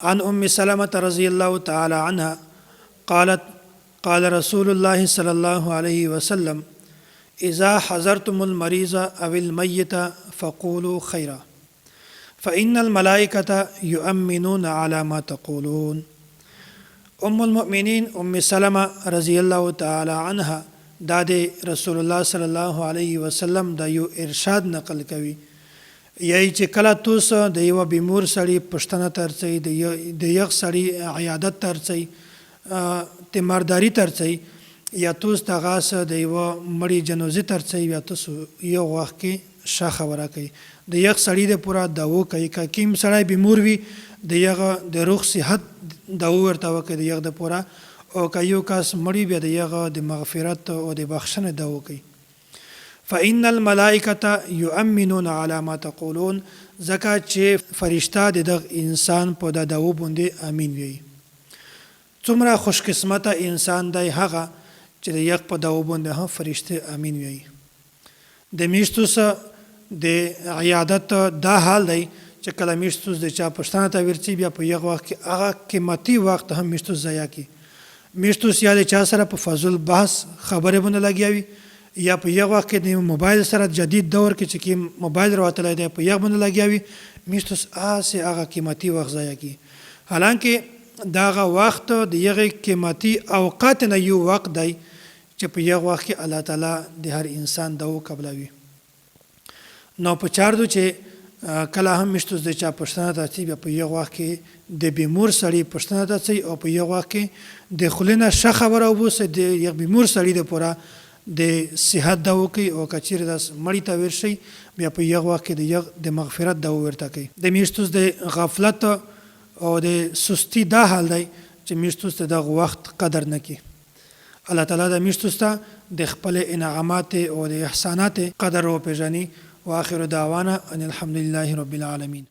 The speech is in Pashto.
عن سلمة رضي الله تعالى عنها قالت قال رسول الله صلى الله عليه وسلم إذا حضرتم المريض أو الميت فقولوا خيرا فإن الملائكة يؤمنون على ما تقولون. المؤمنین سلمة رضی الله تعالی عنها دا د رسول الله صلی الله علیه وسلم د یو ارشاد نقل کوي، یی چې کله تاسو د یو بیمار سړي پښتنه ترڅي د یو سړي عیادت ترڅي تیمارداری ترڅي یا تاسو د غاسه د یو مړي جنازه ترڅي یا تاسو یو وخت کې ښه خبره کوي د یو سړي د پورا داو کوي کیم سړی بیمار وي د یو د روغ صحت داو ورته وکړي د یو د پورا او که یو کس مړی بیا د یو د مغفرت او د بخښنې داو کوي. فإن الملائکة یؤمنون علی ما تقولون، ځکه چې فرشته د دغه انسان په د داو باندې امین وي. څومره خوش قسمته انسان دی هغه چې د یو په داو باندې هم فرشته امین وي. د میشتو سره د عیادت دا حال دی چې کله میشتو د چا پښتنه ته ورچی بیا په یو وخت کې هغه قیمتي وخت هم میشتو ضایع کی. میشتو یا د چا سره په فضل بحث خبرې باندې لګیاوي یا په یو وخت کې د موبایل سره جدید دور کې چې موبایل راوتلی دی په یو باندې لګیاوي میشتو هغه قیمتي وخت ضایع کی. حالانکه داغه وخت د یغه قیمتي اوقات نه یو وخت دی چې په یو وخت کې الله تعالی د هر انسان داو قبلوي. نو په چاردو چې کله هم مشتو د چا پښتنه ته بیا په یو وخت کې د بیمار سړي پښتنه ته او په یو وخت کې د خلینه ښه خبره وبوسه د یو بیمار سړي د پورا د صحت داو کوي او کچیر د مړی ته ورشي بیا په یو وخت کې د مغفرت داو ورته کوي. د میشتو د غفلت او د سستی دا حال دی چې میشتو د دغه وخت قدر نه کوي. الله تعالی د میشتو ته د خپل انعامات او د احسانات قدر او پیژني. واخر دعوانا ان الحمد لله رب العالمين.